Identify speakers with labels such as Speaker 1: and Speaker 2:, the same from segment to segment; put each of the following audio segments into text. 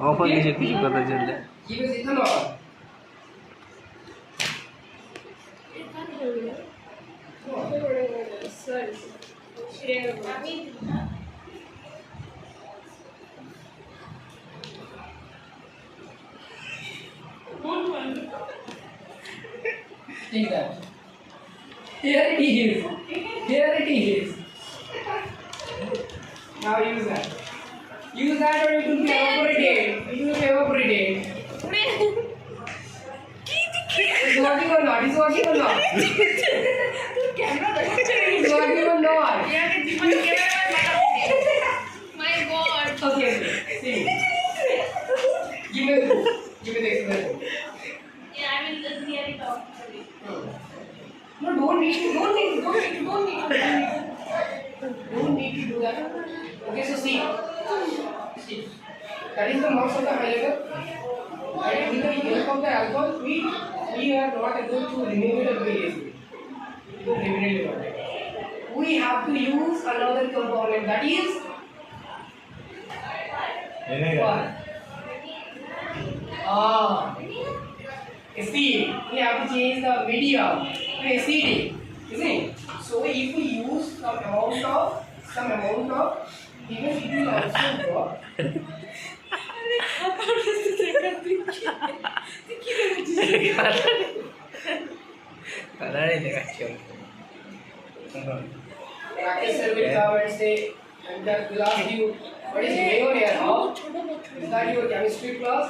Speaker 1: Offer কিছু কথা চলছে
Speaker 2: কি বেশ ethanol Take that. Here it is. Here it is. Now use that. Use that or it will be evaporated. It will be evaporated. It's working or not? It's working or not? It's working or not?
Speaker 3: My God.
Speaker 2: Okay. See. Give me the example.
Speaker 3: Yeah, I will just hear it off.
Speaker 2: No, don't need to do that. Okay, so see. That is the marks of the highlighter. And with the help of the alcohol, we are not able to remove it very easily. We have to use another component, that is what? Acid. We have to change the medium to acidic, isn't it? So if we use some amount of even it will also drop.
Speaker 1: Colour देखाচ্ছো
Speaker 2: Rakesh sir will come and say, and that will ask you, what is going on here? How? Is that your chemistry class?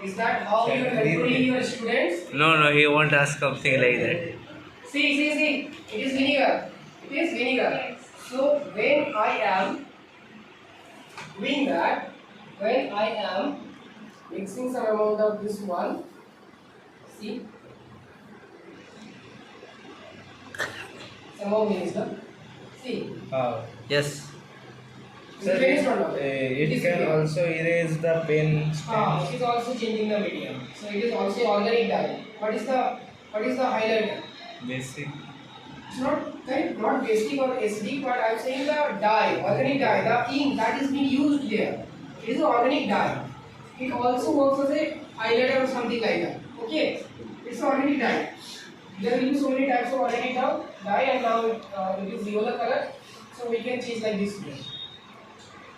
Speaker 2: Is that how you are controlling your students?
Speaker 1: no he won't ask something like that
Speaker 2: See. It is vinegar. So when I am doing that, when I am mixing some amount of this one, see, some of this, see,
Speaker 1: yes
Speaker 2: sir,
Speaker 4: it can also erase the pen
Speaker 2: it is also changing the medium. So it is also organic dye. What is the highlighter?
Speaker 4: basic.
Speaker 2: It's not basic or acidic, but I am saying the dye, organic dye, the ink that is being used there. It is an organic dye. It also works as a highlighter or something like that. Okay, it's an organic dye. There will be so many types of organic dye, and now it is violet color. So we can change like this way.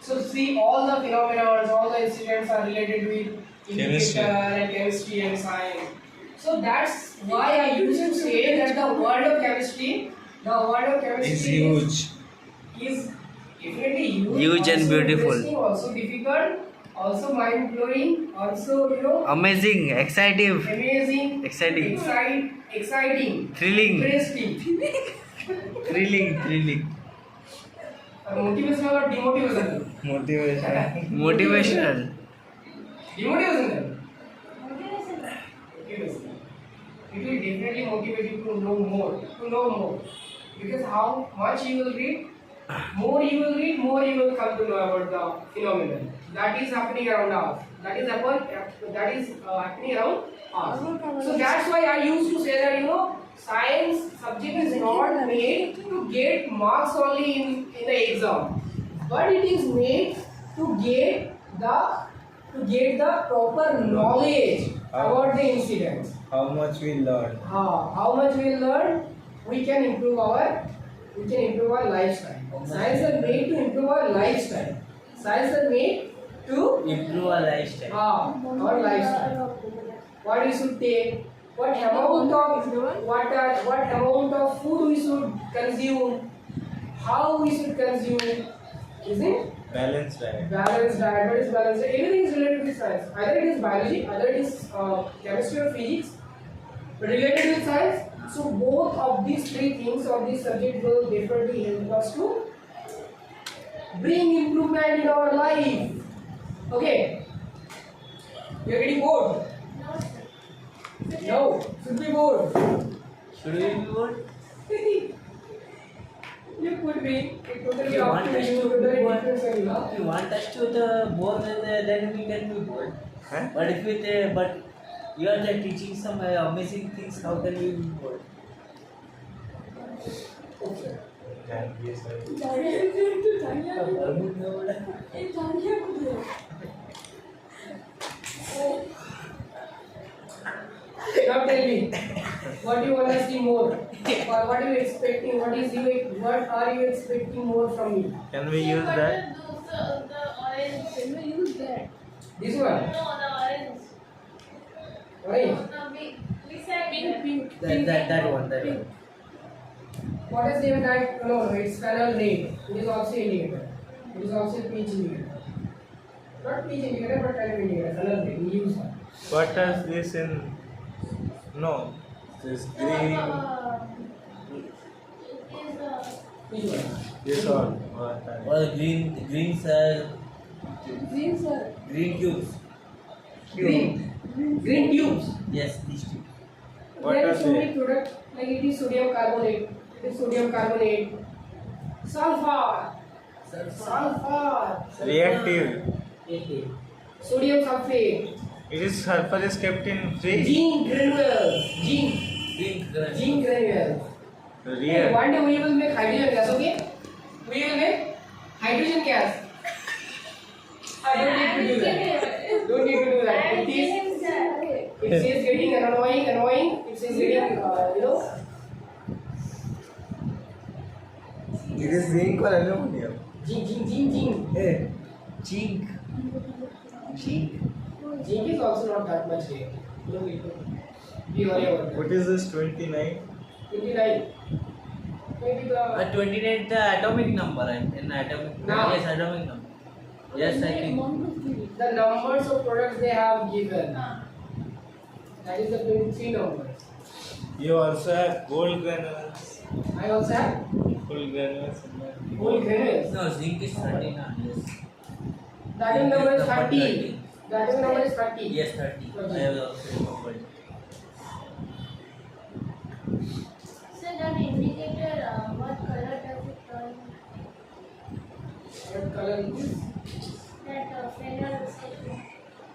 Speaker 2: So see, all the phenomena, all the incidents are related with
Speaker 4: Chemistry.
Speaker 2: and chemistry and science. So that's why I used to say that the world of chemistry
Speaker 4: Is huge.
Speaker 2: is definitely
Speaker 1: Huge and
Speaker 2: also
Speaker 1: beautiful.
Speaker 2: interesting, also difficult, also mind blowing, also
Speaker 1: amazing exciting
Speaker 2: amazing,
Speaker 1: Exciting.
Speaker 2: exciting,
Speaker 1: Thrilling.
Speaker 2: interesting,
Speaker 1: thrilling
Speaker 2: motivational or demotivational.
Speaker 4: Motivation.
Speaker 1: motivational
Speaker 2: Demotivational. It will definitely motivate you to know more. Because how much you will read, more you will come to know about the phenomenon that is happening around us. That is happening around us. So that's why I used to say that science subject is not made to get marks only in the exam, but it is made to get the proper knowledge about the incidents.
Speaker 4: How much we learn.
Speaker 2: How much we learn, we can improve our lifestyle. Science is made to improve our lifestyle. Science is made to
Speaker 1: improve our lifestyle
Speaker 2: our lifestyle. What we should take, what amount of food we should consume, how we should consume, is it?
Speaker 4: Balanced diet.
Speaker 2: Balanced diet. What is balanced diet? Everything is related with science. Either it is biology, either it is chemistry or physics, but related with science. So both of these three things of this subject will definitely help us to bring improvement in our life. Okay. You are getting bored? No. Should be bored.
Speaker 1: should we be bored
Speaker 2: You could be. It totally
Speaker 1: You
Speaker 2: up
Speaker 1: want
Speaker 2: to
Speaker 1: us
Speaker 2: you.
Speaker 1: to
Speaker 2: Totally
Speaker 1: be bored?
Speaker 2: different thing, no?
Speaker 1: if you want us to the bore then we can be bored but if we but you are there teaching some amazing things how can we be bored
Speaker 2: Okay. Now tell me, what do you want to see more? Or what are you expecting? What are you expecting more from me?
Speaker 4: Can we use
Speaker 3: But
Speaker 4: that?
Speaker 3: the orange. Can we use that?
Speaker 2: This one,
Speaker 3: No, the orange.
Speaker 2: orange.
Speaker 3: No, we said pink.
Speaker 1: That one.
Speaker 2: What is the impact? No, it's panel red. It is also indicator. It is also peach indicator. Not peach indicator, but kind of indicator. Panel red. We use that.
Speaker 4: What does this in? No. This green.
Speaker 2: Which one?
Speaker 4: This one. What?
Speaker 1: Or green sir.
Speaker 3: Green, sir.
Speaker 1: Green cubes.
Speaker 2: Green. Green tubes.
Speaker 1: Yes, these two.
Speaker 4: What
Speaker 2: There
Speaker 4: are
Speaker 2: is so many
Speaker 4: they?
Speaker 2: products like it is sodium carbonate. It is sodium carbonate. Sulfur.
Speaker 4: Reactive.
Speaker 2: Sodium sulfate.
Speaker 4: It is sulfur is kept in fridge.
Speaker 2: Gene granules. Gene granules.
Speaker 4: Real.
Speaker 2: One day we will make hydrogen gas, okay? We will make hydrogen gas. I don't need to do that. Don't need to do that. It says getting annoying. It says getting,
Speaker 4: It is zinc or aluminum.
Speaker 2: Zinc.
Speaker 4: Hey.
Speaker 1: Chink.
Speaker 2: Zinc is also not that much rare. No need to be worried about that.
Speaker 4: What is this 29?
Speaker 2: 29. Maybe the
Speaker 1: 29 the atomic number and atomic.
Speaker 2: No.
Speaker 1: Yes, atomic number. Yes, I think.
Speaker 2: the numbers of products they have given. That is the 23 numbers.
Speaker 4: You also have gold granules.
Speaker 2: I also have
Speaker 4: Gold granules in that.
Speaker 2: whole granules.
Speaker 1: No, zinc is 30 now. Yes.
Speaker 2: That is number is 30. That is number is 30.
Speaker 1: Yes, 30. I have also remembered.
Speaker 3: So that indicator, what color does it turn?
Speaker 2: What color is this?
Speaker 3: That phenol section.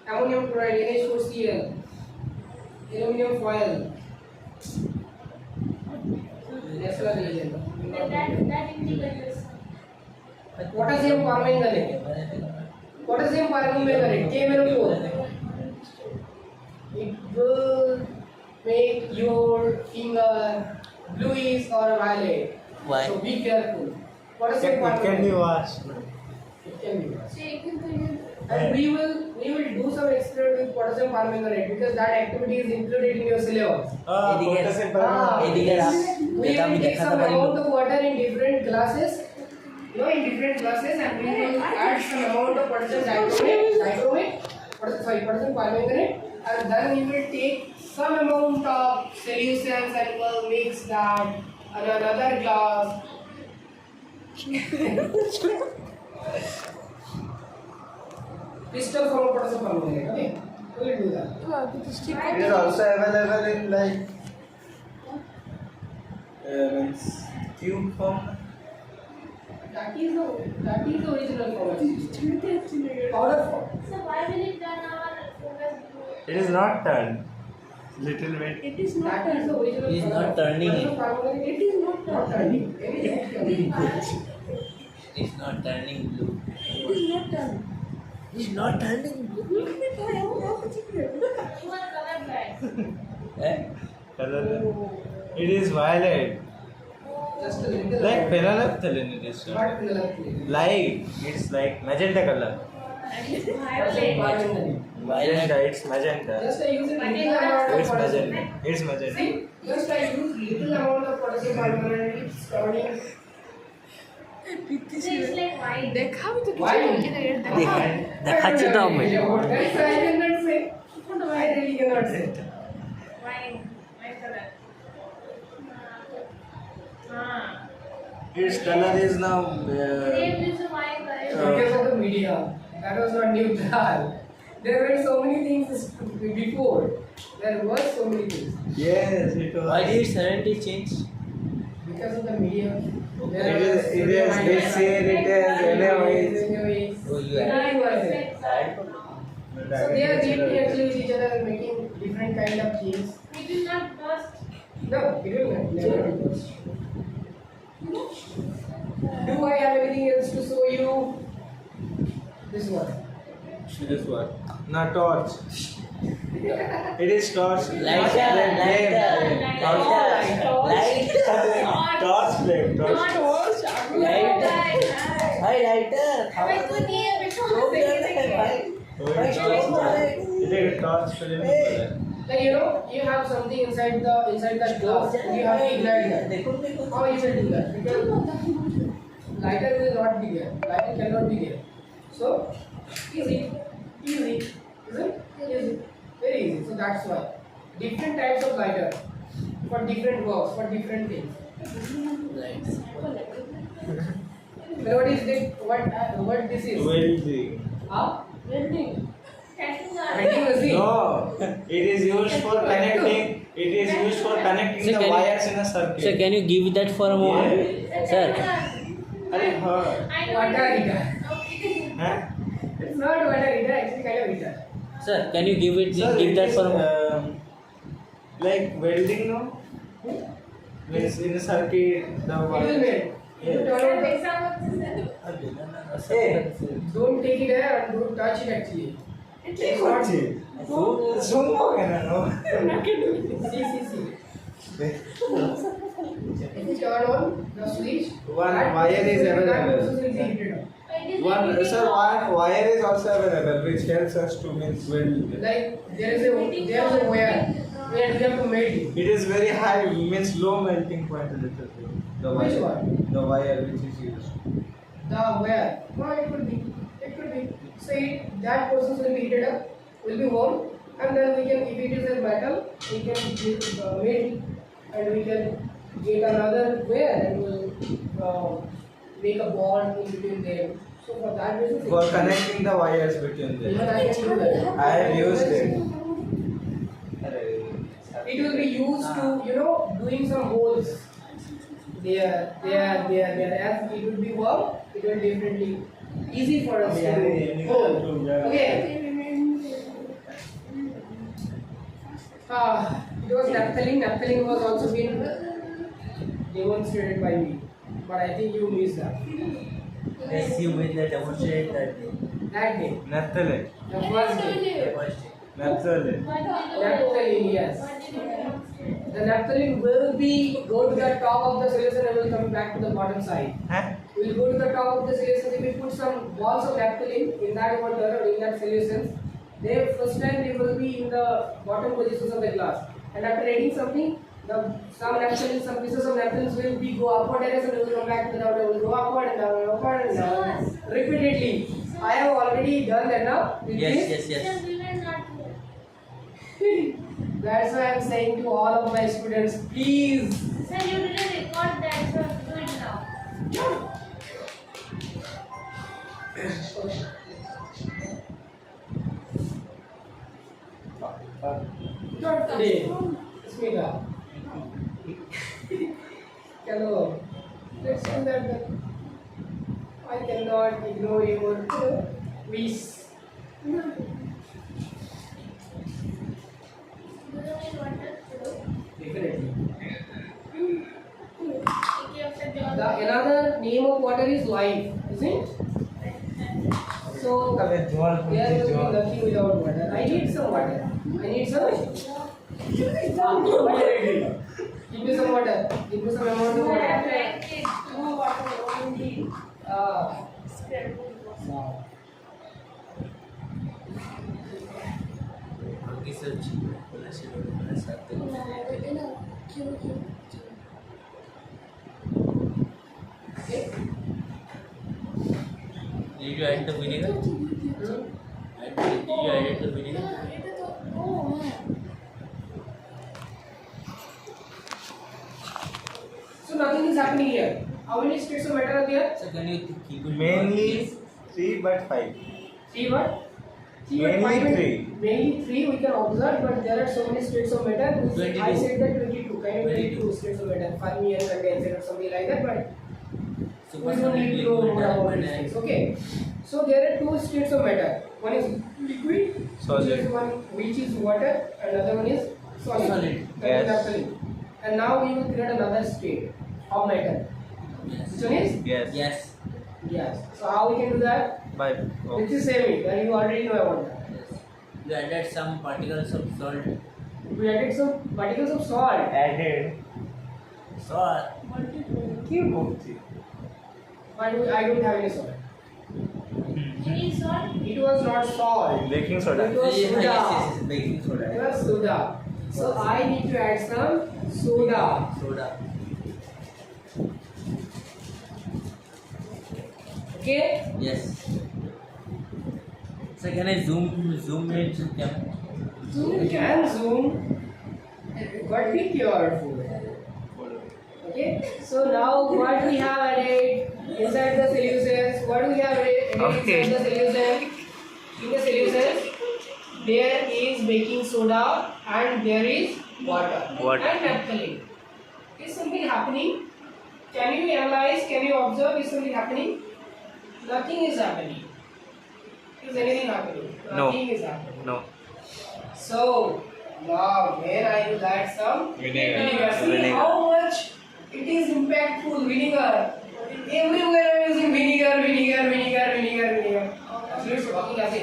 Speaker 2: Ammonium chloride, NH4Cl. Aluminum foil. Natural reagent.
Speaker 3: That indicator.
Speaker 2: Potassium permanganate. Potassium permanganate. KMnO4. It will make your finger bluish or violet.
Speaker 1: Why?
Speaker 2: So be careful.
Speaker 4: It
Speaker 2: Potassium
Speaker 4: can be
Speaker 2: permanganate.
Speaker 4: washed.
Speaker 2: It can be washed.
Speaker 3: So you can use.
Speaker 2: And we will do some experiment with potassium permanganate because that activity is included in your syllabus.
Speaker 4: Potassium
Speaker 2: Ah.
Speaker 1: ये दिखेगा
Speaker 2: We will take some amount of water in different glasses. In different glasses, and we will add some amount of potassium potassium permanganate, and then we will take some amount of solutions and will mix that in another glass. Crystal form of potassium permanganate. Okay, we will do that.
Speaker 4: It is also available in like means tube form.
Speaker 2: That is the original form. Powder form.
Speaker 3: So why will it turn our focus blue?
Speaker 4: It is not turned. Little bit.
Speaker 2: That is the original.
Speaker 1: It is
Speaker 2: color.
Speaker 1: not turning it.
Speaker 2: Potassium permanganate, it is not turning.
Speaker 1: It's not turning blue.
Speaker 3: It is not turning.
Speaker 1: It's not turning blue.
Speaker 3: You are colorblind.
Speaker 1: Eh?
Speaker 4: Color. It is violet.
Speaker 2: Just a little.
Speaker 4: Like phenolphthalein it is.
Speaker 2: Not phenolphthalein.
Speaker 4: Light. It's like magenta color.
Speaker 2: Potassium permanganate.
Speaker 4: Magenta. It's magenta.
Speaker 2: Just I use a little amount of
Speaker 4: It's
Speaker 2: potassium.
Speaker 4: magenta. It's magenta.
Speaker 2: See, just I use little amount of potassium permanganate. It's turning.
Speaker 3: So it's like white.
Speaker 2: Why?
Speaker 1: দেখাচ্ছি তো আমি
Speaker 2: That's why I cannot say. I really cannot say.
Speaker 3: White color.
Speaker 4: Its color is now.
Speaker 3: Same is a white color.
Speaker 2: Because of the media, that was not neutral. There were so many things before. There were so many things.
Speaker 4: Yes, it was.
Speaker 1: Why did it suddenly change?
Speaker 2: Because of the media.
Speaker 4: It is. They say it is anyways.
Speaker 1: Oh, you are.
Speaker 2: Everything was there.
Speaker 3: Reflects our-
Speaker 2: So they are dealing actually with each other and making different kind of things.
Speaker 3: It will not burst.
Speaker 2: No, it will never do this. Do I have anything else to show you? This one.
Speaker 4: This one. Not torch. It is torch.
Speaker 1: Lighter,
Speaker 4: Torch flame. Torch.
Speaker 1: भाई lighter.
Speaker 4: It is torch flame.
Speaker 2: Like you have something inside that glass. You have to ignite that. How you will do that? Because lighter will not be there. Lighter cannot be there. So easy, isn't? Easy, very easy. So that's why different types of lighter for different works, for different things. So what is this? What this is?
Speaker 4: Welding.
Speaker 2: Huh? Welding. Welding machine.
Speaker 4: No, it is used for connecting. It is used for connecting
Speaker 1: Sir,
Speaker 4: the
Speaker 1: can you-
Speaker 4: wires in a circuit.
Speaker 1: Sir, can you give that for a moment? Sir.
Speaker 4: Arey, huh?
Speaker 2: Water heater.
Speaker 4: Huh?
Speaker 2: It's not water heater. Actually, kind of heater.
Speaker 1: Sir, can you give
Speaker 4: Sir,
Speaker 1: give
Speaker 4: it
Speaker 1: that
Speaker 4: is,
Speaker 1: for a moment?
Speaker 4: like welding, no? Means in a circuit, the
Speaker 2: It will
Speaker 4: wire.
Speaker 2: melt. You
Speaker 4: Yeah.
Speaker 2: turn on Hey, don't take it there and don't touch it actually. It's not.
Speaker 4: Zoom ho gaya na, no?
Speaker 2: See. If you turn on the switch,
Speaker 4: One
Speaker 2: that
Speaker 4: wire is
Speaker 2: that
Speaker 4: available.
Speaker 2: process will be heated up.
Speaker 4: One wire is also available, which helps us to means weld.
Speaker 2: Like there is a wire where you have to melt it.
Speaker 4: It is very high, means low melting point. A little bit. The
Speaker 2: Which
Speaker 4: wire.
Speaker 2: one?
Speaker 4: The wire which is used.
Speaker 2: The wire. No, it could be. So that process will be heated up, will be warm, and then we can, if it is a metal, we can melt it, and we can get another wire and we'll make a bond in between them. So for that reason,
Speaker 4: For connecting the wires between
Speaker 2: even
Speaker 4: them.
Speaker 2: I can do that.
Speaker 4: I have used it.
Speaker 2: It will be used to, doing some holes. There. As it will be warm, it will definitely easy for us to hole. Okay. It was naphthalene. Naphthalene was also been demonstrated by me, but I think you missed that.
Speaker 1: Yes, you will demonstrate that.
Speaker 2: That day,
Speaker 4: Naphthalene.
Speaker 2: the first day.
Speaker 4: Naphthalene.
Speaker 2: Naphthalene, yes. The naphthalene will be go to the top of the solution and will come back to the bottom side.
Speaker 4: Huh?
Speaker 2: We'll go to the top of the solution. If we put some balls of naphthalene in that water or in that solution, then first time they will be in the bottom positions of the glass. And after adding something, some naphthalene, some pieces of naphthalene will be go upward direction and will come back to the down. They will go upward and down, upward and down repeatedly. I have already done that now. With this.
Speaker 1: Yes.
Speaker 2: That's why I'm saying to all of my students, please.
Speaker 3: Sir, you didn't record that, so do it now.
Speaker 2: Not today. Smita. Hello. Let's do that. I cannot ignore your wish.
Speaker 3: Do you need water?
Speaker 2: Definitely.
Speaker 3: Take care of the job.
Speaker 2: Another name of water is life, isn't it? So there will be nothing without water. I need some water. I need some. Give me some water. Give me some amount of water.
Speaker 3: No water, only spread.
Speaker 1: Did you add the vinegar? Did you add the vinegar?
Speaker 2: So nothing is happening here. How many states of matter are there?
Speaker 1: So can you keep it?
Speaker 4: Mainly 3 but 5.
Speaker 2: See what? See what?
Speaker 4: Mainly
Speaker 2: Five and-
Speaker 4: three.
Speaker 2: Mainly three we can observe, but there are so many states of matter.
Speaker 1: 22.
Speaker 2: I said that 22. Kind of 22 states of matter. Fermi and condensate or something like that, but we don't need to know more about these things. Okay. So there are two states of matter. One is liquid,
Speaker 4: Solid.
Speaker 2: which is water, and another one is solid.
Speaker 1: Solid.
Speaker 2: That is
Speaker 4: Yes.
Speaker 2: absolute. And now we will create another state of matter.
Speaker 1: Yes.
Speaker 2: Which one is?
Speaker 4: Yes.
Speaker 1: Yes.
Speaker 2: Yes. So how we can do that?
Speaker 4: By
Speaker 2: Which is same it, and you already know about that.
Speaker 1: Yes. You added some particles of salt.
Speaker 2: We added some particles of salt.
Speaker 4: Added.
Speaker 1: Salt.
Speaker 4: Keep booty.
Speaker 2: But I don't have any salt.
Speaker 3: Any salt?
Speaker 2: It was not salt.
Speaker 4: Baking soda.
Speaker 2: It was
Speaker 1: Yes,
Speaker 2: soda.
Speaker 1: yes, baking
Speaker 2: It
Speaker 1: soda.
Speaker 2: was soda. So I need to add some soda.
Speaker 1: Soda.
Speaker 2: Okay?
Speaker 1: Yes. So can I zoom into camera?
Speaker 2: You can zoom, but be careful. Okay? So now what we have added inside the solutions? What we have added
Speaker 4: Okay.
Speaker 2: inside the solution? In the solutions, there is baking soda and there is water.
Speaker 4: Water.
Speaker 2: And naphthalene. Is something happening? Can you analyze? Can you observe? Is something happening? Nothing is happening. Is anything happening?
Speaker 4: No.
Speaker 2: Nothing is happening.
Speaker 4: No.
Speaker 2: So now when I will add some
Speaker 4: Vinegar.
Speaker 2: See
Speaker 4: Vinegar.
Speaker 2: how much it is impactful. Vinegar. Everywhere I am using vinegar. So it's working as a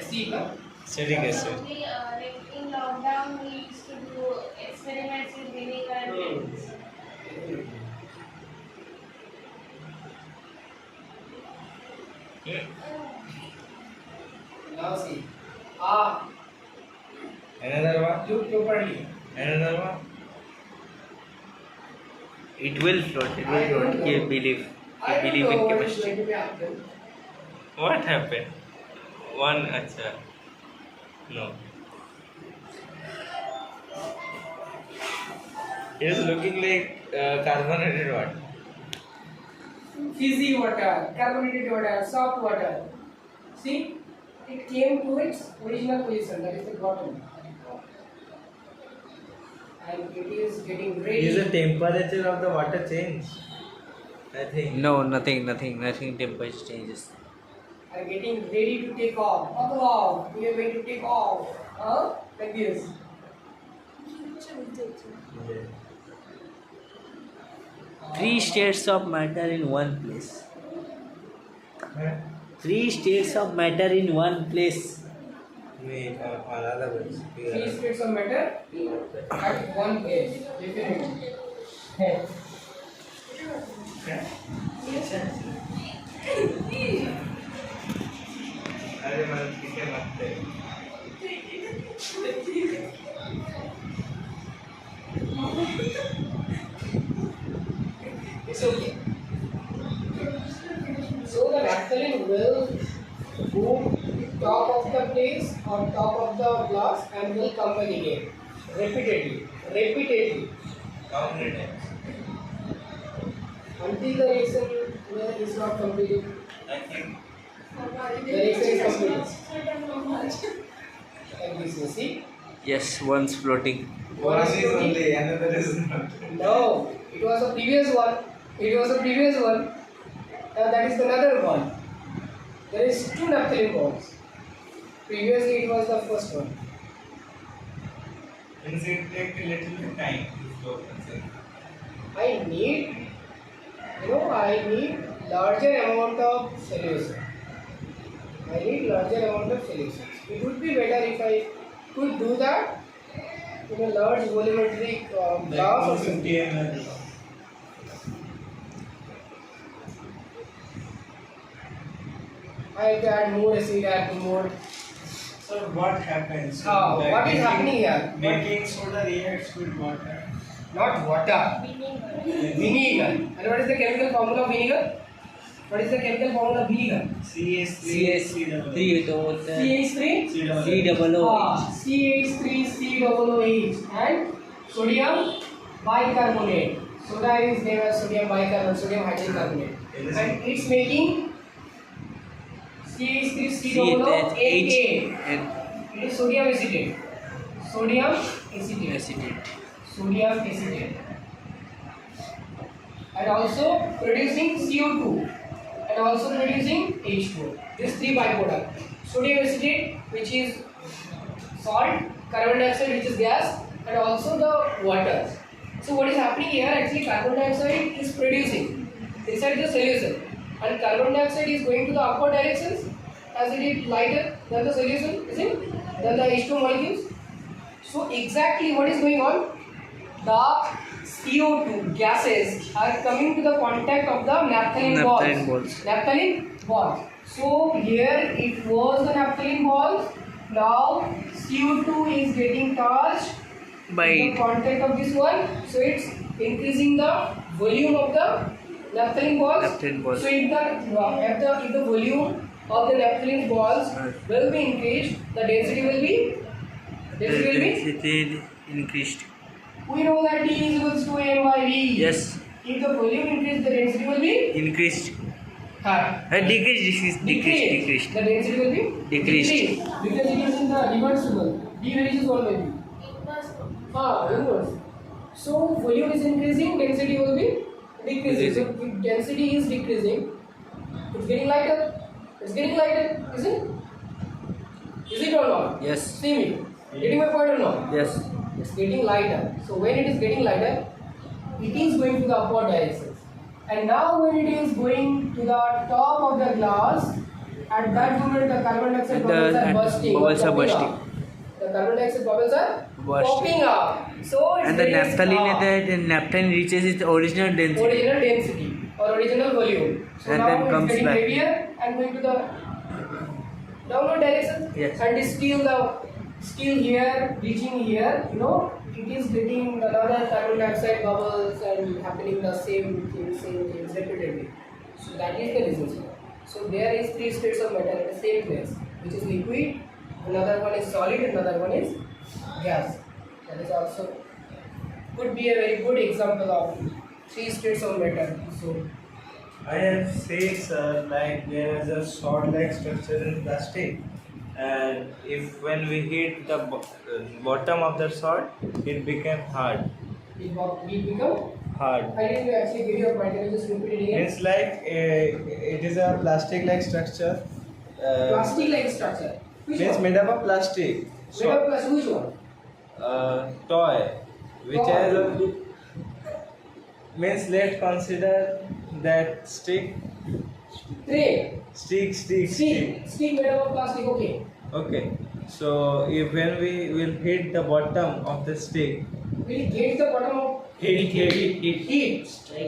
Speaker 2: SC. No?
Speaker 4: Citric acid.
Speaker 3: We, like in lockdown, we used to do experiments with vinegar.
Speaker 2: Now see.
Speaker 4: Another one.
Speaker 2: Look properly.
Speaker 4: Another one. It will float. It
Speaker 2: I
Speaker 4: will
Speaker 2: don't
Speaker 4: float.
Speaker 2: know.
Speaker 4: You believe.
Speaker 2: I
Speaker 4: You
Speaker 2: don't
Speaker 4: believe
Speaker 2: know
Speaker 4: in
Speaker 2: what is
Speaker 4: chemistry.
Speaker 2: going to be happen.
Speaker 4: What happened? One. Acha. No. It is looking like carbonated water.
Speaker 2: Fizzy water, carbonated water, soft water. See, it came to its original position, that is the bottom. And it is getting ready.
Speaker 4: Is the temperature of the water change? I think. No, nothing. Temperature changes.
Speaker 2: Are getting ready to take off. Buckle off. We are going to take off. Like this.
Speaker 1: Three states of matter in one place.
Speaker 4: Huh?
Speaker 1: Three states of matter in one place.
Speaker 4: Three
Speaker 2: States of matter at one place. Definitely.
Speaker 4: अरे मतलब ठीक है मत
Speaker 2: It's okay. So the naphthalene will go top of the place or top of the glass and will come back again repeatedly
Speaker 4: How many times?
Speaker 2: until the reaction is not completed.
Speaker 4: I think.
Speaker 2: The reaction is complete. Like this, you see?
Speaker 1: Yes, one's floating.
Speaker 4: One is only, another is not.
Speaker 2: No, it was the previous one. That is another one. There is two naphthalene bonds. Previously it was the first one.
Speaker 4: Means it take a little bit time to flow.
Speaker 2: I need larger amount of solution. It would be better if I could do that in a large volumetric glass or something.
Speaker 4: 50 ml.
Speaker 2: I have to add more acid, more.
Speaker 4: So what happens?
Speaker 2: What is happening here?
Speaker 4: Baking soda reacts with water.
Speaker 2: Not water. Vinegar. And what is the chemical formula of vinegar?
Speaker 1: CH3 double
Speaker 2: CH3 CH3COOH and sodium bicarbonate. Soda is named as sodium bicarbonate, sodium hydrogen carbonate. And it's making CH3COOH. It is sodium acetate. And also producing CO2 and also producing H2O. These three byproducts. Sodium acetate, which is salt, carbon dioxide, which is gas, and also the water. So what is happening here? Actually, carbon dioxide is producing inside the solution, and carbon dioxide is going to the upward directions as it is lighter than the solution, isn't it? then the H2 molecules. So exactly what is going on? The CO2 gases are coming to the contact of the naphthalene balls. Naphthalene balls. So here it was the naphthalene balls. Now CO2 is getting touched by the contact of this one. So it's increasing the volume of the naphthalene balls. So if the volume of the naphthalene balls will be increased, the density will be
Speaker 1: increased.
Speaker 2: We know that D is equals to M by V.
Speaker 1: Yes.
Speaker 2: If the volume increase, the density will be
Speaker 1: Increased.
Speaker 2: decreased.
Speaker 1: Decreased.
Speaker 2: The density will be
Speaker 1: Decreased.
Speaker 2: because it is in the reversible. D varies 1 by V. Inverse. So volume is increasing, density will be decreasing. So if density is decreasing, it's getting lighter. It's getting lighter, is it? Is it or not?
Speaker 1: Yes.
Speaker 2: See me. Getting my point or not?
Speaker 1: Yes.
Speaker 2: It's getting lighter. So when it is getting lighter, it is going to the upward direction. And now when it is going to the top of the glass, at that moment the carbon dioxide bubbles are bursting. The carbon dioxide bubbles are popping up. So it's
Speaker 1: And the naphthalene reaches its original density.
Speaker 2: Original density or original volume. So
Speaker 1: And
Speaker 2: now
Speaker 1: then
Speaker 2: it's
Speaker 1: comes
Speaker 2: getting
Speaker 1: back.
Speaker 2: heavier and going to the downward direction.
Speaker 1: Yes.
Speaker 2: And it's still here, reaching here, it is getting another carbon dioxide bubbles and happening the same things repeatedly. So that is the reason, sir. So there is 3 states of matter at the same place, which is liquid, another one is solid, another one is gas. That is also could be a very good example of 3 states of matter. So
Speaker 4: I have said, sir, like there is a sword-like structure in plastic, and if when we hit the bottom of the sword, it became hard.
Speaker 2: it become.
Speaker 4: Hard.
Speaker 2: I didn't actually get your point. Can you just repeat it again?
Speaker 4: It's like it is a plastic-like structure.
Speaker 2: Plastic-like structure. Which
Speaker 4: It's
Speaker 2: one?
Speaker 4: made up of plastic.
Speaker 2: Made of plastic. Which one?
Speaker 4: Toy, which has a means let's consider that stick.
Speaker 2: Tray.
Speaker 4: Stick.
Speaker 2: Stick made up of plastic. Okay.
Speaker 4: Okay. So if when we will hit the bottom of the stick,
Speaker 2: Will get the bottom of heat.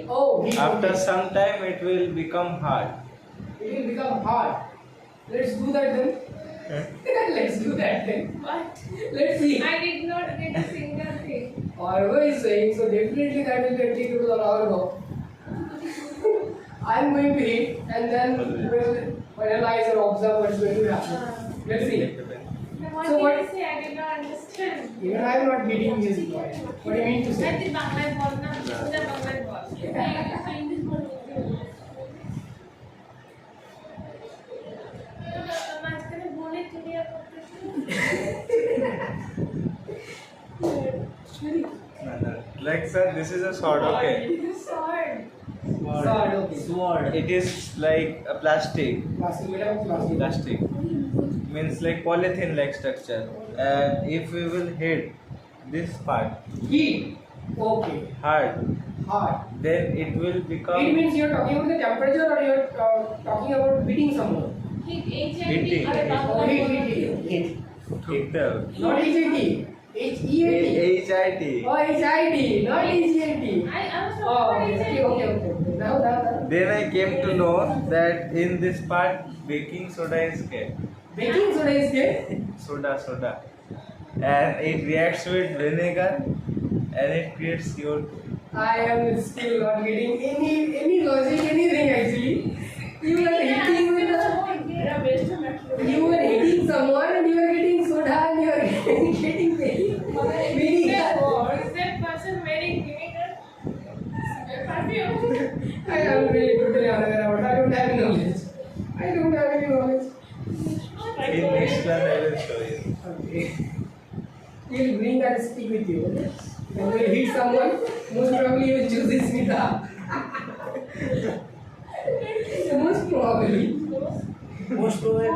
Speaker 2: Oh, heat.
Speaker 4: after
Speaker 2: Okay.
Speaker 4: some time it will become hard.
Speaker 2: It will become hard. Let's do that then. Let's do that then.
Speaker 3: What?
Speaker 2: Let's see.
Speaker 3: I did not get a single thing.
Speaker 2: Argo is saying, so definitely that will take you to the Argo. I'm going to hit and then we'll analyze or observe what's going to happen. Let's see.
Speaker 3: What
Speaker 2: So
Speaker 3: did
Speaker 2: what-
Speaker 3: you say? I did not understand.
Speaker 2: Even I am not getting this point. What do you mean to
Speaker 3: That
Speaker 2: say?
Speaker 3: is Bangla ball, na? The Bangla ball. English ball. মাঝখানে বলে তুমি আর
Speaker 4: Like sir, this is a sword. Okay.
Speaker 3: Sword.
Speaker 2: Sword, okay.
Speaker 1: Sword.
Speaker 4: It is like a plastic.
Speaker 2: Plastic made up of plastic.
Speaker 4: Plastic means like polythene-like structure. And if we will hit this part
Speaker 2: Heat. Okay.
Speaker 4: hard,
Speaker 2: Hard.
Speaker 4: then it will
Speaker 2: It
Speaker 4: become
Speaker 2: means you're talking about the temperature or you're talking about beating someone.
Speaker 3: Heat.
Speaker 4: Heating.
Speaker 3: Or
Speaker 2: Oh,
Speaker 3: Bangla
Speaker 2: heat.
Speaker 4: heater.
Speaker 2: Not HEAT. HEAT.
Speaker 4: HIT.
Speaker 2: Oh, HIT. Not HEAT.
Speaker 3: I was
Speaker 2: Oh,
Speaker 3: talking
Speaker 2: okay,
Speaker 3: about
Speaker 2: okay. Now.
Speaker 4: Then I came to know that in this part baking soda is kept.
Speaker 2: Baking soda is there.
Speaker 4: Soda. And it reacts with vinegar and it creates CO2.
Speaker 2: I am still not getting any logic, anything actually. You are hitting with you are hitting someone and you are getting soda and you are getting vinegar.
Speaker 3: Is that person wearing vinegar? Perfume.
Speaker 2: I am really totally unaware about it. I don't have any knowledge. I don't have any knowledge.
Speaker 4: In next class I will show you.
Speaker 2: Okay. You'll bring that stick with you. Okay? When you hit someone, most probably you will choose this Smita. Most probably.
Speaker 1: Most probably.